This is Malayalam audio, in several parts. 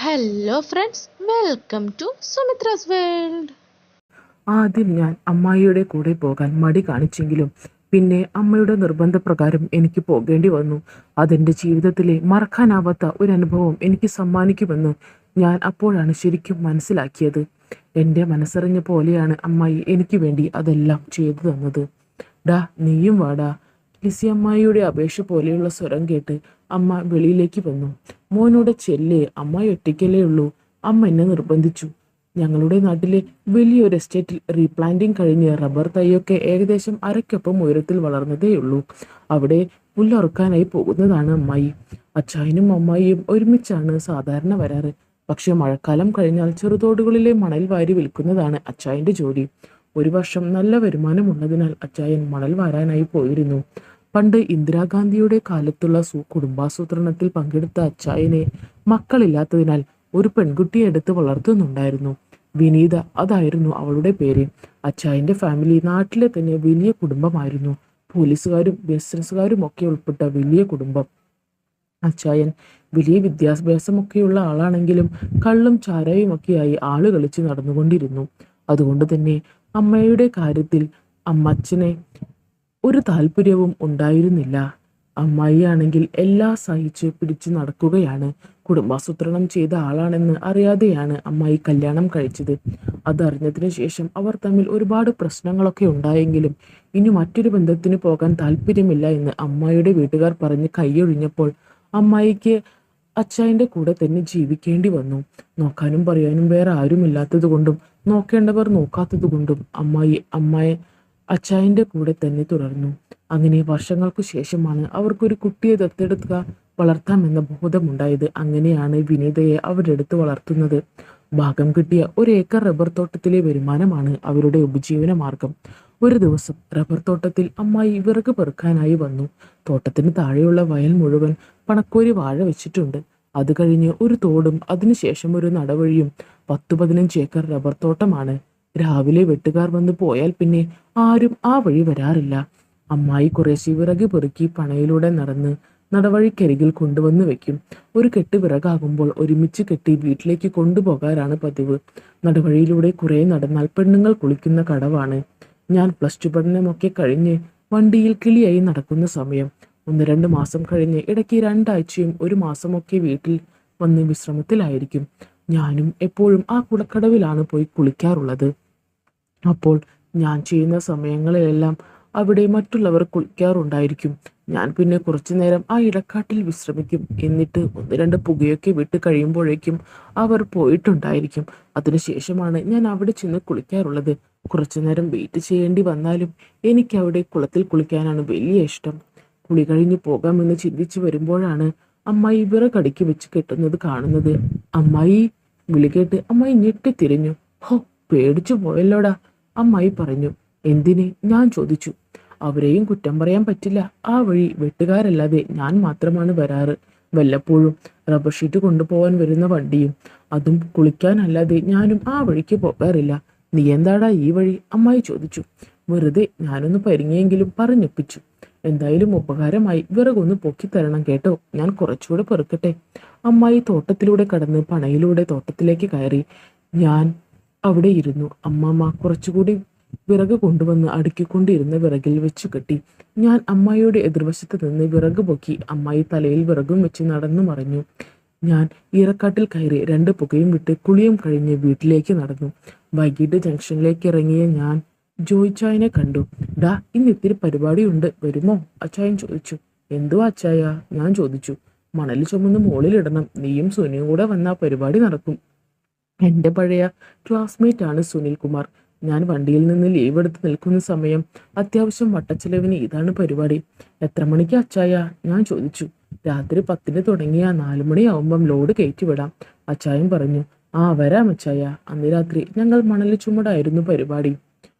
Hello friends, welcome to Sumitra's world. ആദ്യം ഞാൻ അമ്മായിയുടെ കൂടെ പോകാൻ മടി കാണിച്ചെങ്കിലും പിന്നെ അമ്മയുടെ നിർബന്ധപ്രകാരം എനിക്ക് പോകേണ്ടി വന്നു. അതെൻ്റെ ജീവിതത്തിലെ മറക്കാനാവാത്ത ഒരു അനുഭവം എനിക്ക് സമ്മാനിക്കുമെന്ന് ഞാൻ അപ്പോഴാണ് ശരിക്കും മനസ്സിലാക്കിയത്. എൻ്റെ മനസ്സറിഞ്ഞ പോലെയാണ് അമ്മായി എനിക്ക് വേണ്ടി അതെല്ലാം ചെയ്തു തന്നത്. ഡാ നീയും വാടാ. ലിസി അമ്മായിയുടെ അപേക്ഷ പോലെയുള്ള സ്വരം കേട്ട് അമ്മ വെളിയിലേക്ക് വന്നു. മോനോട് ചെല്ലേ, അമ്മായി ഒറ്റയ്ക്കല്ലേ ഉള്ളൂ. അമ്മ എന്നെ നിർബന്ധിച്ചു. ഞങ്ങളുടെ നാട്ടിലെ വലിയൊരു എസ്റ്റേറ്റിൽ റീപ്ലാന്റിംഗ് കഴിഞ്ഞ് റബ്ബർ തൈയൊക്കെ ഏകദേശം അരയ്ക്കൊപ്പം ഉയരത്തിൽ വളർന്നതേയുള്ളൂ. അവിടെ പുല്ലറുക്കാനായി പോകുന്നതാണ് അമ്മായി. അച്ചായനും അമ്മായിയും ഒരുമിച്ചാണ് സാധാരണ വരാറ്. പക്ഷെ മഴക്കാലം കഴിഞ്ഞാൽ ചെറുതോടുകളിലെ മണൽ വാരി വിൽക്കുന്നതാണ് അച്ചായന്റെ ജോലി. ഒരു വർഷം നല്ല വരുമാനമുള്ളതിനാൽ അച്ചായൻ മണൽ വാരാനായി പോയിരുന്നു. പണ്ട് ഇന്ദിരാഗാന്ധിയുടെ കാലത്തുള്ള കുടുംബാസൂത്രണത്തിൽ പങ്കെടുത്ത അച്ചായനെ മക്കളില്ലാത്തതിനാൽ ഒരു പെൺകുട്ടിയെ എടുത്ത് വളർത്തുന്നുണ്ടായിരുന്നു. വിനീത, അതായിരുന്നു അവളുടെ പേര്. അച്ചായന്റെ ഫാമിലി നാട്ടിലെ തന്നെ വലിയ കുടുംബമായിരുന്നു. പോലീസുകാരും ബിസിനസ്സുകാരും ഒക്കെ ഉൾപ്പെട്ട വലിയ കുടുംബം. അച്ചായൻ വലിയ വിദ്യാഭ്യാസമൊക്കെയുള്ള ആളാണെങ്കിലും കള്ളും ചാരായും ഒക്കെയായി ആള് കളിച്ച് നടന്നുകൊണ്ടിരുന്നു. അതുകൊണ്ട് തന്നെ അമ്മയുടെ കാര്യത്തിൽ അമ്മച്ചനെ ഒരു താല്പര്യവും ഉണ്ടായിരുന്നില്ല. അമ്മായി ആണെങ്കിൽ എല്ലാം സഹിച്ച് പിടിച്ചു നടക്കുകയാണ്. കുടുംബാസൂത്രണം ചെയ്ത ആളാണെന്ന് അറിയാതെയാണ് അമ്മായി കല്യാണം കഴിച്ചത്. അതറിഞ്ഞതിന് ശേഷം അവർ തമ്മിൽ ഒരുപാട് പ്രശ്നങ്ങളൊക്കെ ഉണ്ടായെങ്കിലും ഇനി മറ്റൊരു ബന്ധത്തിന് പോകാൻ താല്പര്യമില്ല എന്ന് അമ്മായിയുടെ വീട്ടുകാർ പറഞ്ഞ് കൈയൊഴിഞ്ഞപ്പോൾ അമ്മായിക്ക് അച്ചായന്റെ കൂടെ തന്നെ ജീവിക്കേണ്ടി വന്നു. നോക്കാനും പറയാനും വേറെ ആരുമില്ലാത്തത് കൊണ്ടും നോക്കേണ്ടവർ നോക്കാത്തത് കൊണ്ടും അമ്മായി അച്ചായന്റെ കൂടെ തന്നെ തുടർന്നു. അങ്ങനെ വർഷങ്ങൾക്കു ശേഷമാണ് അവർക്കൊരു കുട്ടിയെ ദത്തെടുക്കുക വളർത്താമെന്ന ബോധമുണ്ടായത്. അങ്ങനെയാണ് വിനീതയെ അവരെടുത്ത് വളർത്തുന്നത്. ഭാഗം കിട്ടിയ ഒരു ഏക്കർ റബ്ബർ തോട്ടത്തിലെ വരുമാനമാണ് അവരുടെ ഉപജീവന മാർഗം. ഒരു ദിവസം റബ്ബർ തോട്ടത്തിൽ അമ്മായി വിറക് പെറുക്കാനായി വന്നു. തോട്ടത്തിന് താഴെയുള്ള വയൽ മുഴുവൻ പണക്കോരി വാഴ വെച്ചിട്ടുണ്ട്. അത് കഴിഞ്ഞ് ഒരു തോടും അതിനുശേഷം ഒരു നടവഴിയും 10-15 ഏക്കർ റബ്ബർ തോട്ടമാണ്. രാവിലെ വെട്ടുകാർ വന്ന് പോയാൽ പിന്നെ ആരും ആ വഴി വരാറില്ല. അമ്മായി കുറേശ്ശെ വിറക് പെറുക്കി പണയിലൂടെ നടന്ന് നടവഴിക്കരികിൽ കൊണ്ടുവന്ന് വെക്കും. ഒരു കെട്ട് വിറകാകുമ്പോൾ ഒരുമിച്ച് കെട്ടി വീട്ടിലേക്ക് കൊണ്ടുപോകാറാണ് പതിവ്. നടവഴിയിലൂടെ കുറെ നടന്നാൽ പെണ്ണുങ്ങൾ കുളിക്കുന്ന കടവാണ്. ഞാൻ +2 പഠനമൊക്കെ കഴിഞ്ഞ് വണ്ടിയിൽ കിളിയായി നടക്കുന്ന സമയം. 1-2 മാസം കഴിഞ്ഞ് ഇടയ്ക്ക് 2 ആഴ്ചയും 1 മാസമൊക്കെ വീട്ടിൽ വന്ന് വിശ്രമത്തിലായിരിക്കും. ഞാനും എപ്പോഴും ആ കുളക്കടവിലാണ് പോയി കുളിക്കാറുള്ളത്. അപ്പോൾ ഞാൻ ചെയ്യുന്ന സമയങ്ങളിലെല്ലാം അവിടെ മറ്റുള്ളവർ കുളിക്കാറുണ്ടായിരിക്കും. ഞാൻ പിന്നെ കുറച്ചു നേരം ആ ഇടക്കാട്ടിൽ വിശ്രമിക്കും. എന്നിട്ട് 1-2 പുകയൊക്കെ വിട്ട് കഴിയുമ്പോഴേക്കും അവർ പോയിട്ടുണ്ടായിരിക്കും. അതിനുശേഷമാണ് ഞാൻ അവിടെ ചെന്ന് കുളിക്കാറുള്ളത്. കുറച്ചു നേരം വെയിറ്റ് ചെയ്യേണ്ടി വന്നാലും എനിക്ക് അവിടെ കുളത്തിൽ കുളിക്കാനാണ് വലിയ ഇഷ്ടം. കുളി കഴിഞ്ഞ് പോകാമെന്ന് ചിന്തിച്ചു വരുമ്പോഴാണ് അമ്മായി വിറകടുക്കി വെച്ച് കെട്ടുന്നത് കാണുന്നത്. അമ്മായി വിളി കേട്ട് അമ്മായി ഞെട്ടിത്തിരിഞ്ഞു. ഹോ, പേടിച്ചു പോയല്ലോടാ, അമ്മായി പറഞ്ഞു. എന്തിന്? ഞാൻ ചോദിച്ചു. അവരെയും കുറ്റം പറയാൻ പറ്റില്ല. ആ വഴി വെട്ടുകാരല്ലാതെ ഞാൻ മാത്രമാണ് വരാറ്. വല്ലപ്പോഴും റബ്ബർ ഷീറ്റ് കൊണ്ടുപോകാൻ വരുന്ന വണ്ടിയും. അതും കുളിക്കാനല്ലാതെ ഞാനും ആ വഴിക്ക് പോകാറില്ല. നീ എന്താടാ ഈ വഴി? അമ്മായി ചോദിച്ചു. വെറുതെ ഞാനൊന്ന് പരിങ്ങിയെങ്കിലും പറഞ്ഞൊപ്പിച്ചു. എന്തായാലും ഉപകാരമായി. വിറകൊന്ന് പൊക്കിത്തരണം കേട്ടോ, ഞാൻ കുറച്ചുകൂടെ പെറുക്കട്ടെ. അമ്മായി തോട്ടത്തിലൂടെ കടന്ന് പണയിലൂടെ തോട്ടത്തിലേക്ക് കയറി. ഞാൻ അവിടെ ഇരുന്നു. അമ്മാമ്മ കുറച്ചുകൂടി വിറക് കൊണ്ടുവന്ന് അടുക്കിക്കൊണ്ടിരുന്ന വിറകിൽ വെച്ചു കെട്ടി. ഞാൻ അമ്മായിയുടെ എതിർവശത്ത് നിന്ന് വിറക് പൊക്കി. അമ്മായി തലയിൽ വിറകും വെച്ച് നടന്നു മറഞ്ഞു. ഞാൻ ഈറക്കാട്ടിൽ കയറി 2 പുകയും വിട്ട് കുളിയും കഴിഞ്ഞ് വീട്ടിലേക്ക് നടന്നു. വൈകിട്ട് ജംഗ്ഷനിലേക്ക് ഇറങ്ങിയ ഞാൻ ജോയിച്ചായനെ കണ്ടു. ഡാ, ഇന്ന് ഇത്തിരി പരിപാടിയുണ്ട്, വരുമോ? അച്ചായൻ ചോദിച്ചു. എന്തുവാ അച്ചായ? ഞാൻ ചോദിച്ചു. മണൽ ചുമന്ന് മുകളിലിടണം. നീയും സുനിയും കൂടെ വന്നാ പരിപാടി നടക്കും. എൻ്റെ പഴയ ക്ലാസ്മേറ്റ് ആണ് സുനിൽ കുമാർ. ഞാൻ വണ്ടിയിൽ നിന്ന് ലീവ് എടുത്ത് നിൽക്കുന്ന സമയം അത്യാവശ്യം വട്ടച്ചെലവിന് ഇതാണ് പരിപാടി. എത്ര മണിക്ക് അച്ചായ? ഞാൻ ചോദിച്ചു. രാത്രി 10-ന് തുടങ്ങിയ 4 മണിയാവുമ്പം ലോഡ് കയറ്റിവിടാം, അച്ചായൻ പറഞ്ഞു. ആ വരാം അച്ചായ. അന്ന് രാത്രി ഞങ്ങൾ മണൽ ചുമടായിരുന്നു പരിപാടി.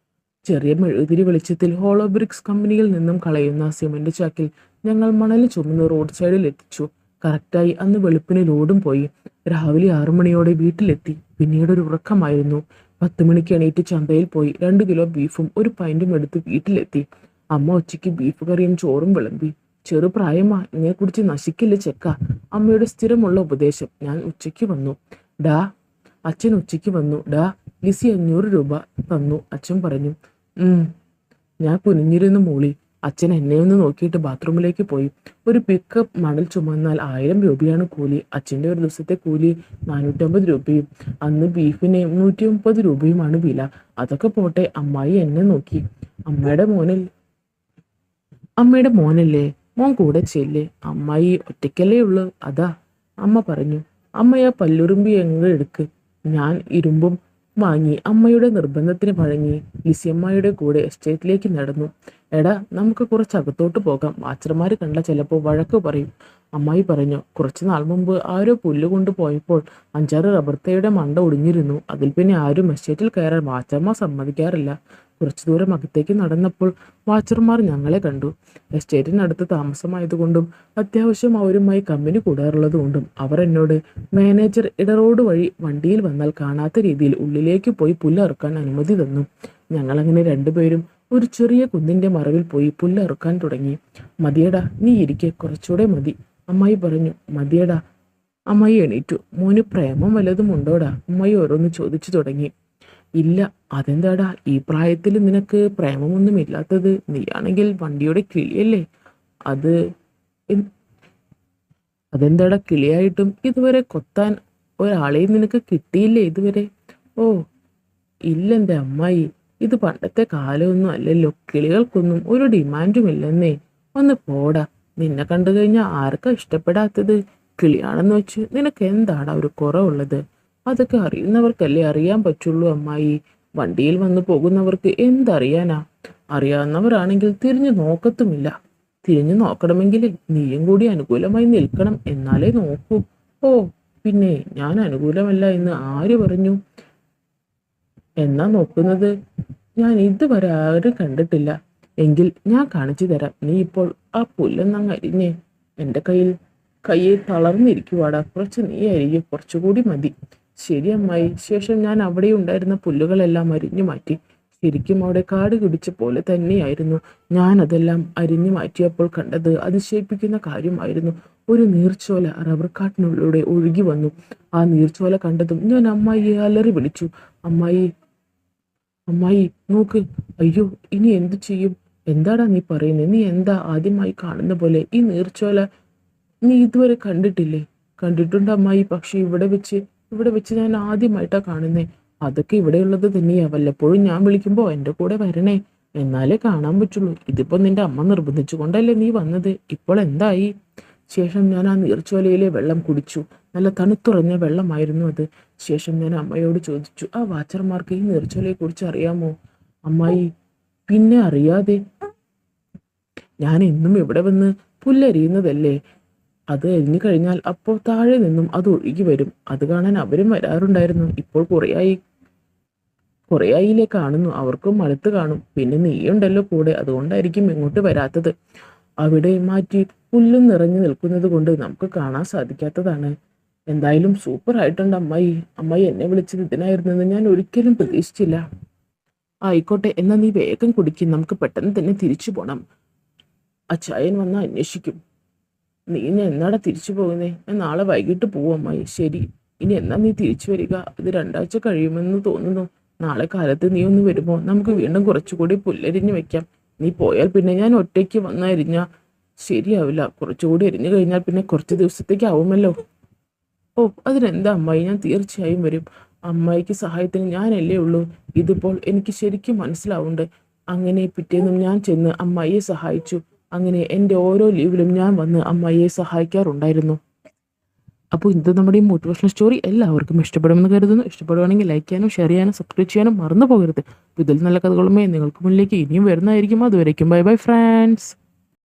ചെറിയ മെഴുകുതിരി വെളിച്ചത്തിൽ ഹോളോ ബ്രിക്സ് കമ്പനിയിൽ നിന്നും കളയുന്ന സിമന്റ് ചാക്കിൽ ഞങ്ങൾ മണൽ ചുമന്ന് റോഡ് സൈഡിൽ എത്തിച്ചു. കറക്റ്റായി അന്ന് വെളുപ്പിന് ലോഡും പോയി. രാവിലെ 6 മണിയോടെ വീട്ടിലെത്തി. പിന്നീട് ഒരു ഉറക്കമായിരുന്നു. 10 മണിക്ക് എണീറ്റ് ചന്തയിൽ പോയി 2 കിലോ ബീഫും 1 പൈൻറ്റും എടുത്ത് വീട്ടിലെത്തി. അമ്മ ഉച്ചയ്ക്ക് ബീഫ് കറിയും ചോറും വിളമ്പി. ചെറുപ്രായമാ കുറിച്ച് നശിക്കില്ല ചെക്ക. അമ്മയുടെ സ്ഥിരമുള്ള ഉപദേശം. ഞാൻ ഉച്ചയ്ക്ക് വന്നു. ഡാ അച്ഛൻ ഉച്ചയ്ക്ക് വന്നു. ഡാ ലിസി 500 രൂപ തന്നു. അച്ഛൻ പറഞ്ഞു. ഞാൻ കുനിഞ്ഞിരുന്നു മൂളി. അച്ഛൻ എന്നെ ഒന്ന് നോക്കിയിട്ട് ബാത്റൂമിലേക്ക് പോയി. ഒരു പിക്കപ്പ് മണൽ ചുമന്നാൽ 1000 രൂപയാണ് കൂലി. അച്ഛൻ്റെ ഒരു ദിവസത്തെ കൂലി 450 രൂപയും അന്ന് ബീഫിന് 130 രൂപയുമാണ് വില. അതൊക്കെ പോട്ടെ. അമ്മായി എന്നെ നോക്കി. അമ്മയുടെ മോനല്ലേ, മോൻ കൂടെ ചെല്ലേ. അമ്മായി ഒറ്റയ്ക്കല്ലേ ഉള്ളു, അതാ. അമ്മ പറഞ്ഞു. അമ്മയാ പല്ലുറുമ്പി എങ്ങ് എടുക്ക്. ഞാൻ ഇരുമ്പും വാങ്ങി അമ്മയുടെ നിർബന്ധത്തിന് വഴങ്ങി ലിസിയമ്മയുടെ കൂടെ എസ്റ്റേറ്റിലേക്ക് നടന്നു. എടാ, നമുക്ക് കുറച്ച് അകത്തോട്ട് പോകാം. വാച്ചർമാര് കണ്ട ചിലപ്പോൾ വഴക്ക് പറയും. അമ്മായി പറഞ്ഞു. കുറച്ചു നാൾ മുമ്പ് ആരോ പുല്ല് കൊണ്ട് പോയപ്പോൾ 5-6 റബ്ബർ തൈയുടെ മണ്ട ഒടിഞ്ഞിരുന്നു. അതിൽ പിന്നെ ആരും എസ്റ്റേറ്റിൽ കയറാൻ വാച്ചർമാർ സമ്മതിക്കാറില്ല. കുറച്ചു ദൂരം അകത്തേക്ക് നടന്നപ്പോൾ വാച്ചർമാർ ഞങ്ങളെ കണ്ടു. എസ്റ്റേറ്റിനടുത്ത് താമസമായതുകൊണ്ടും അത്യാവശ്യം അവരുമായി കമ്പനി കൂടാറുള്ളതുകൊണ്ടും അവർ എന്നോട് മാനേജർ ഇടറോഡ് വഴി വണ്ടിയിൽ വന്നാൽ കാണാത്ത രീതിയിൽ ഉള്ളിലേക്ക് പോയി പുല്ലറുക്കാൻ അനുമതി തന്നു. ഞങ്ങളങ്ങനെ രണ്ടുപേരും ഒരു ചെറിയ കുന്നിന്റെ മറവിൽ പോയി പുല്ലറുക്കാൻ തുടങ്ങി. മതിയടാ, നീ ഇരിക്കെ, കുറച്ചുകൂടെ മതി, അമ്മായി പറഞ്ഞു. മതിയടാ. അമ്മായി എണീറ്റു. മോന് പ്രേമം വല്ലതും ഉണ്ടോടാ? അമ്മായി ഓരോന്ന് ചോദിച്ചു തുടങ്ങി. ഇല്ല. അതെന്താടാ, ഈ പ്രായത്തിൽ നിനക്ക് പ്രേമമൊന്നും ഇല്ലാത്തത്? നീയാണെങ്കിൽ വണ്ടിയുടെ കിളിയല്ലേ. അതെന്താടാ, കിളിയായിട്ടും ഇതുവരെ കൊത്താൻ ഒരാളെയും നിനക്ക് കിട്ടിയില്ലേ ഇതുവരെ? ഓ ഇല്ലെന്റെ അമ്മായി, ഇത് പണ്ടത്തെ കാലമൊന്നും അല്ലല്ലോ. കിളികൾക്കൊന്നും ഒരു ഡിമാൻഡും ഇല്ലെന്നേ. ഒന്ന് പോടാ. നിന്നെ കണ്ടു കഴിഞ്ഞാൽ ആർക്കാ ഇഷ്ടപ്പെടാത്തത്? കിളിയാണെന്ന് വെച്ച് നിനക്ക് എന്താടാ ഒരു കുറവുള്ളത്? അതൊക്കെ അറിയുന്നവർക്കല്ലേ അറിയാൻ പറ്റുള്ളൂ അമ്മായി. വണ്ടിയിൽ വന്നു പോകുന്നവർക്ക് എന്തറിയാനാ? അറിയാവുന്നവരാണെങ്കിൽ തിരിഞ്ഞു നോക്കത്തുമില്ല. തിരിഞ്ഞു നോക്കണമെങ്കിൽ നീയും കൂടി അനുകൂലമായി നിൽക്കണം, എന്നാലേ നോക്കൂ. ഓ പിന്നെ ഞാൻ അനുകൂലമല്ല എന്ന് ആര് പറഞ്ഞു? എന്നാ നോക്കുന്നത്? ഞാൻ ഇതുവരെ ആരും കണ്ടിട്ടില്ല. എങ്കിൽ ഞാൻ കാണിച്ചു തരാം. നീ ഇപ്പോൾ ആ പുല്ലെന്നങ്ങ് അരിഞ്ഞേ. എൻ്റെ കയ്യെ തളർന്നിരിക്കുവാടാ. കുറച്ച് നീ അരിയും, കുറച്ചുകൂടി മതി. ശരി അമ്മായി. ശേഷം ഞാൻ അവിടെ ഉണ്ടായിരുന്ന പുല്ലുകളെല്ലാം അരിഞ്ഞു മാറ്റി. ശരിക്കും അവിടെ കാട് പിടിച്ച പോലെ തന്നെയായിരുന്നു. ഞാൻ അതെല്ലാം അരിഞ്ഞു മാറ്റിയപ്പോൾ കണ്ടത് അതിശയിപ്പിക്കുന്ന കാര്യമായിരുന്നു. ഒരു നീർച്ചോല റബ്ബർ കാട്ടിനുള്ളിലൂടെ ഒഴുകി വന്നു. ആ നീർച്ചോല കണ്ടതും ഞാൻ അമ്മായിയെ അലറി വിളിച്ചു. അമ്മായി, അമ്മായി നോക്ക്. അയ്യോ, ഇനി എന്തു ചെയ്യും? എന്താടാ നീ പറയുന്നത്? നീ എന്താ ആദ്യമായി കാണുന്ന പോലെ? ഈ നീർച്ചോല നീ ഇതുവരെ കണ്ടിട്ടില്ലേ? കണ്ടിട്ടുണ്ട് അമ്മായി, പക്ഷെ ഇവിടെ വെച്ച് ഞാൻ ആദ്യമായിട്ടാ കാണുന്നേ. അതൊക്കെ ഇവിടെയുള്ളത് തന്നെയാ. വല്ലപ്പോഴും ഞാൻ വിളിക്കുമ്പോ എൻ്റെ കൂടെ വരണേ, എന്നാലേ കാണാൻ പറ്റുള്ളൂ. ഇതിപ്പോ നിന്റെ അമ്മ നിർബന്ധിച്ചു കൊണ്ടല്ലേ നീ വന്നത്. ഇപ്പോൾ എന്തായി? ശേഷം ഞാൻ ആ നീർച്ചോലയിലെ വെള്ളം കുടിച്ചു. നല്ല തണുത്തുറഞ്ഞ വെള്ളമായിരുന്നു അത്. ശേഷം ഞാൻ അമ്മയോട് ചോദിച്ചു, ആ വാച്ചർമാർക്ക് ഈ നീർച്ചോലയെ കുറിച്ച് അറിയാമോ? അമ്മായി, പിന്നെ അറിയാതെ. ഞാൻ എന്നും ഇവിടെ വന്ന് പുല്ലരിയുന്നതല്ലേ. അത് എരിഞ്ഞു കഴിഞ്ഞാൽ അപ്പോൾ താഴെ നിന്നും അത് ഒഴുകി വരും. അത് കാണാൻ അവരും വരാറുണ്ടായിരുന്നു. ഇപ്പോൾ കുറേയായില്ലേ കാണുന്നു. അവർക്കും മടുത്ത് കാണും. പിന്നെ നീയുണ്ടല്ലോ കൂടെ, അതുകൊണ്ടായിരിക്കും ഇങ്ങോട്ട് വരാത്തത്. അവിടെ മാറ്റി പുല്ലും നിറഞ്ഞു നിൽക്കുന്നത് കൊണ്ട് നമുക്ക് കാണാൻ സാധിക്കാത്തതാണ്. എന്തായാലും സൂപ്പർ ആയിട്ടുണ്ട് അമ്മായി. അമ്മായി എന്നെ വിളിച്ചത് ഇതിനായിരുന്നെന്ന് ഞാൻ ഒരിക്കലും പ്രതീക്ഷിച്ചില്ല. ആയിക്കോട്ടെ, എന്നാ നീ വേഗം കുടിക്കും. നമുക്ക് പെട്ടെന്ന് തന്നെ തിരിച്ചു പോണം. അച്ചായൻ വന്ന് അന്വേഷിക്കും. നീ എന്നാടാ തിരിച്ചു പോകുന്നേ? ഞാൻ നാളെ വൈകിട്ട് പോവും അമ്മായി. ശരി. ഇനി എന്നാ നീ തിരിച്ചു വരിക? ഇത് 2 ആഴ്ച കഴിയുമെന്ന് തോന്നുന്നു. നാളെ കാലത്ത് നീ ഒന്ന് വരുമോ? നമുക്ക് വീണ്ടും കുറച്ചുകൂടി പുല്ലരിഞ്ഞ് വെക്കാം. നീ പോയാൽ പിന്നെ ഞാൻ ഒറ്റയ്ക്ക് വന്ന് അരിഞ്ഞാൽ ശരിയാവില്ല. കുറച്ചുകൂടി എരിഞ്ഞു കഴിഞ്ഞാൽ പിന്നെ കുറച്ച് ദിവസത്തേക്ക് ആവുമല്ലോ. ഓ അതിനെന്താ അമ്മായി, ഞാൻ തീർച്ചയായും വരും. അമ്മായിക്ക് സഹായത്തിന് ഞാനല്ലേ ഉള്ളൂ. ഇതിപ്പോൾ എനിക്ക് ശരിക്കും മനസ്സിലാവുന്നുണ്ട്. അങ്ങനെ പിറ്റേന്നും ഞാൻ ചെന്ന് അമ്മായിയെ സഹായിച്ചു. അങ്ങനെ എൻ്റെ ഓരോ ലീവിലും ഞാൻ വന്ന് അമ്മായിയെ സഹായിക്കാറുണ്ടായിരുന്നു. അപ്പോൾ ഇത് നമ്മുടെ ഈ മോട്ടിവേഷണൽ സ്റ്റോറി എല്ലാവർക്കും ഇഷ്ടപ്പെടുമെന്ന് കരുതുന്നു. ഇഷ്ടപ്പെടുവാണെങ്കിൽ ലൈക്ക് ചെയ്യാനും ഷെയർ ചെയ്യാനും സബ്സ്ക്രൈബ് ചെയ്യാനും മറന്നു പോകരുത്. ഇതിൽ നല്ല കഥകളുമേ നിങ്ങൾക്ക് മുന്നിലേക്ക് ഇനിയും വരുന്നതായിരിക്കും. അതുവരേക്കും ബൈ ബൈ ഫ്രണ്ട്സ്.